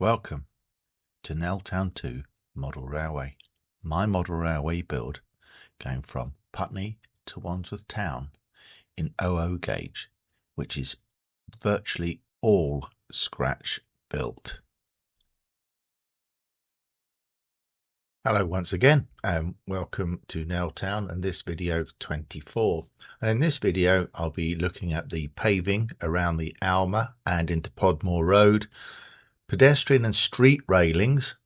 Welcome to Nell Town 2 Model Railway. My model railway build going from Putney to Wandsworth Town in 00 gauge, which is virtually all scratch built. Hello once again and welcome to Nell Town and this video 24. And in this video I'll be looking at the paving around the Alma and into Podmore Road, pedestrian and street railings,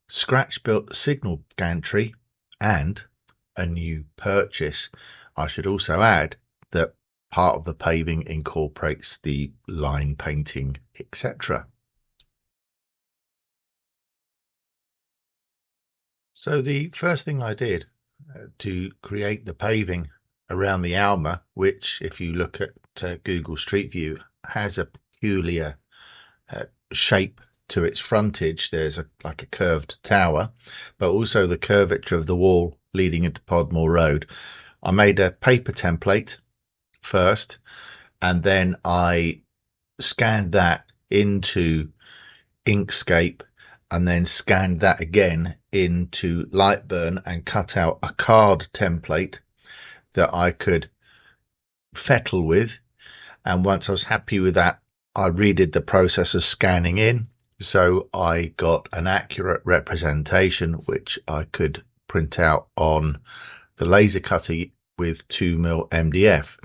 scratch built signal gantry and a new purchase. I should also add that part of the paving incorporates the line painting, etc. So the first thing I did to create the paving around the Alma, which if you look at Google Street View has a peculiar shape to its frontage. There's like a curved tower, but also the curvature of the wall leading into Podmore Road. I made a paper template first, and then I scanned that into Inkscape, and then scanned that again into Lightburn and cut out a card template that I could fettle with. And once I was happy with that, I redid the process of scanning in, so I got an accurate representation which I could print out on the laser cutter with 2mm MDF.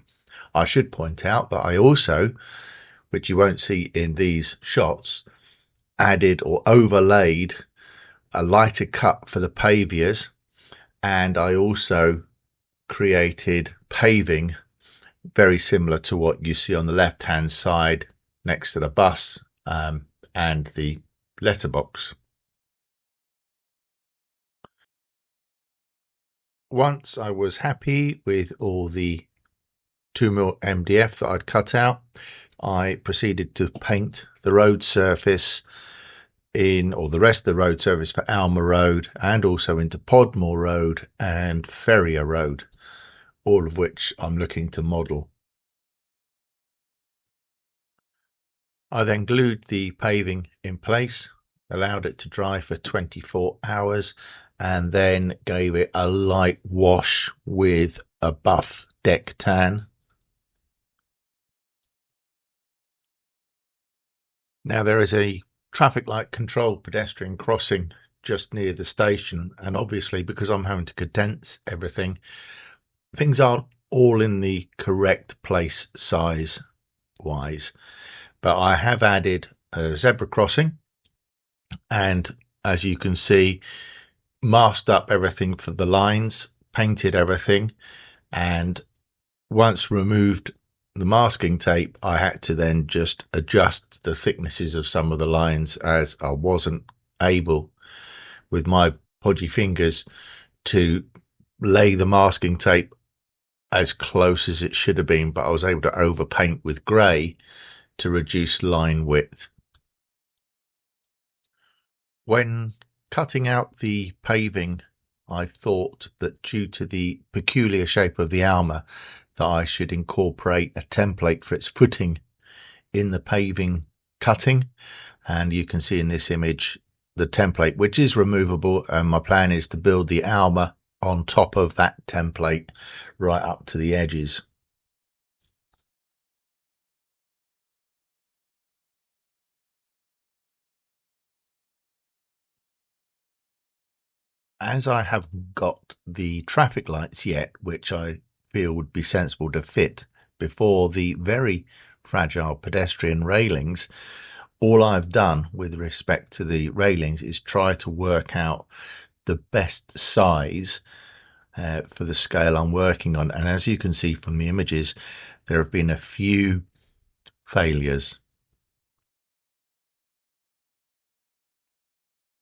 I should point out that I also, which you won't see in these shots, added or overlaid a lighter cut for the pavers, and I also created paving very similar to what you see on the left hand side next to the bus and the letterbox. Once I was happy with all the 2mm MDF that I'd cut out, I proceeded to paint the road surface or the rest of the road surface for Alma Road and also into Podmore Road and Fowey Road, all of which I'm looking to model. I then glued the paving in place, allowed it to dry for 24 hours, and then gave it a light wash with a buff deck tan. Now there is a traffic light controlled pedestrian crossing just near the station, and obviously because I'm having to condense everything, things aren't all in the correct place size wise, but I have added a zebra crossing, and as you can see, masked up everything for the lines, painted everything, and once removed the masking tape, I had to then just adjust the thicknesses of some of the lines, as I wasn't able with my podgy fingers to lay the masking tape as close as it should have been, but I was able to overpaint with grey to reduce line width. When cutting out the paving, I thought that due to the peculiar shape of the Alma that I should incorporate a template for its footing in the paving cutting, and you can see in this image the template, which is removable, and my plan is to build the Alma on top of that template right up to the edges. As I haven't got the traffic lights yet, which I feel would be sensible to fit before the very fragile pedestrian railings, all I've done with respect to the railings is try to work out the best size for the scale I'm working on. And as you can see from the images, there have been a few failures.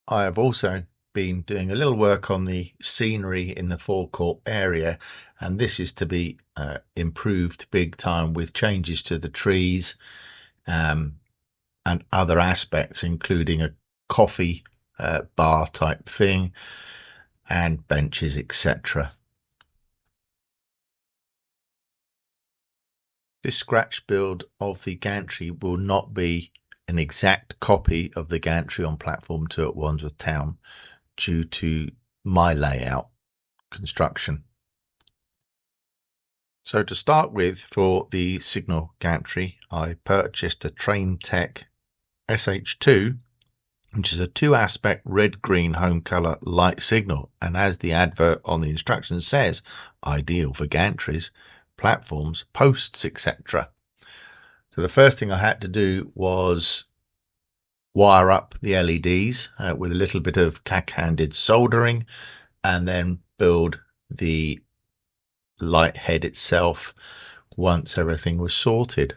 I have also been doing a little work on the scenery in the forecourt area, and this is to be improved big time with changes to the trees and other aspects, including a coffee bar type thing and benches, etc. This scratch build of the gantry will not be an exact copy of the gantry on platform 2 at Wandsworth Town due to my layout construction. So to start with, for the signal gantry, I purchased a Train Tech SH2, which is a 2-aspect red-green home colour light signal, and as the advert on the instructions says, ideal for gantries, platforms, posts, etc. So the first thing I had to do was wire up the LEDs with a little bit of cack-handed soldering, and then build the light head itself once everything was sorted.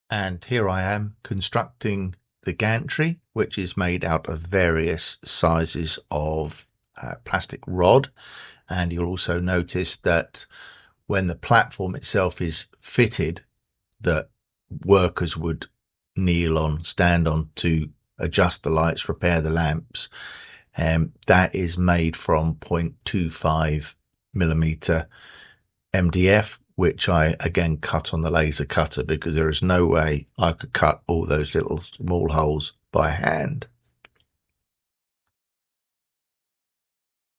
And here I am constructing the gantry, which is made out of various sizes of plastic rod. And you'll also notice that when the platform itself is fitted, that workers would stand on to adjust the lights, repair the lamps. That is made from 0.25mm MDF, which I again cut on the laser cutter because there is no way I could cut all those little small holes by hand.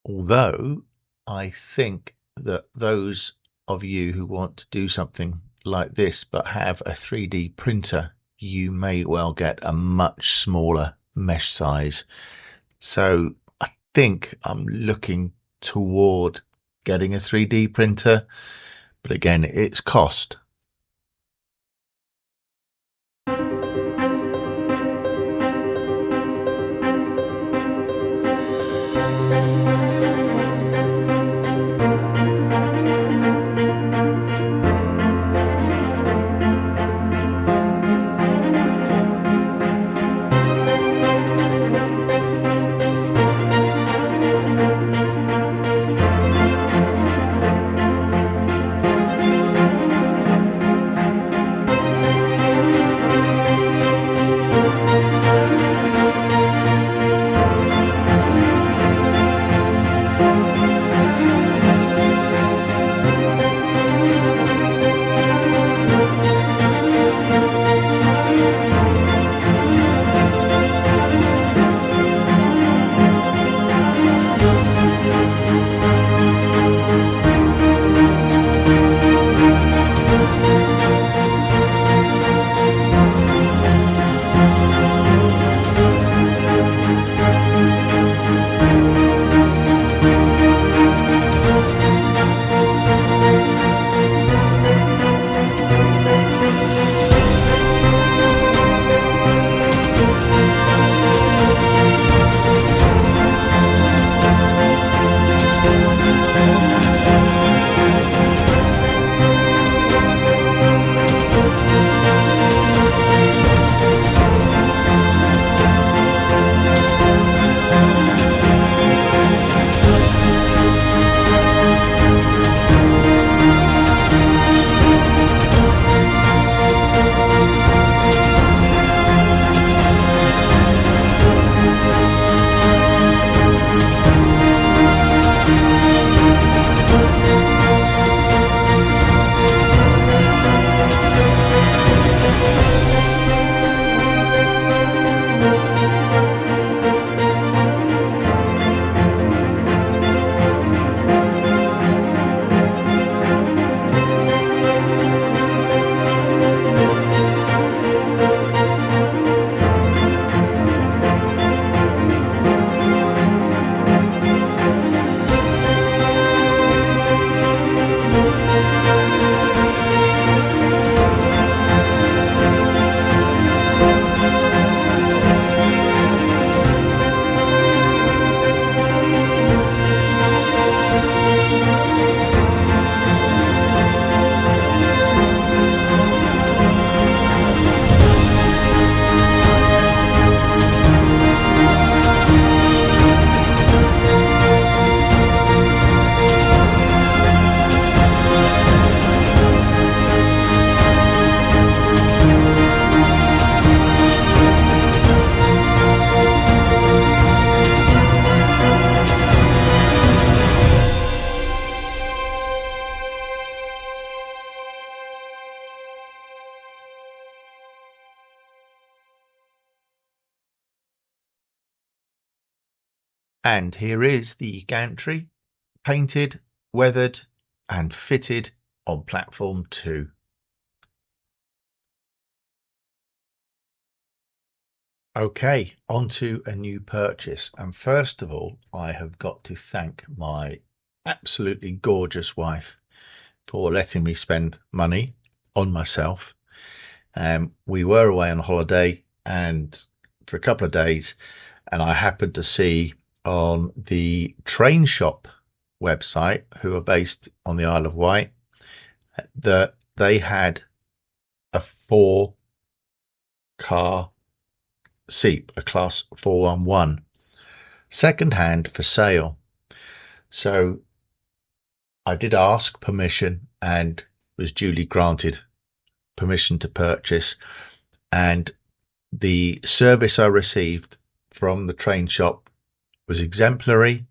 Although I think that those of you who want to do something like this but have a 3D printer, you may well get a much smaller mesh size. So I think I'm looking toward getting a 3D printer, but again, it's cost. And here is the gantry, painted, weathered and fitted on platform 2. Okay, on to a new purchase. And first of all, I have got to thank my absolutely gorgeous wife for letting me spend money on myself. We were away on holiday and for a couple of days, and I happened to see on the train shop website, who are based on the Isle of Wight, that they had a 4-car seat, a class 411, second hand for sale. So I did ask permission and was duly granted permission to purchase, and the service I received from the train shop was exemplary.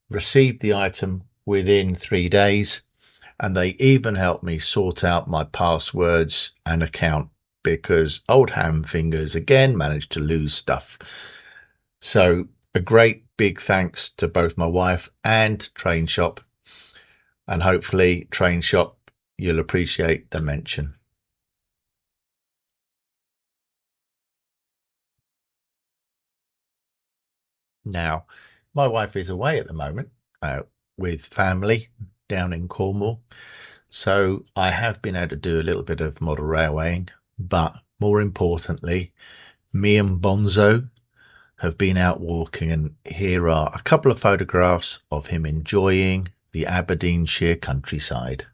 Received the item within 3 days, and they even helped me sort out my passwords and account, because old hand fingers again managed to lose stuff. So a great big thanks to both my wife and train shop, and hopefully train shop, you'll appreciate the mention. Now, my wife is away at the moment with family down in Cornwall, so I have been able to do a little bit of model railwaying, but more importantly, me and Bonzo have been out walking, and here are a couple of photographs of him enjoying the Aberdeenshire countryside.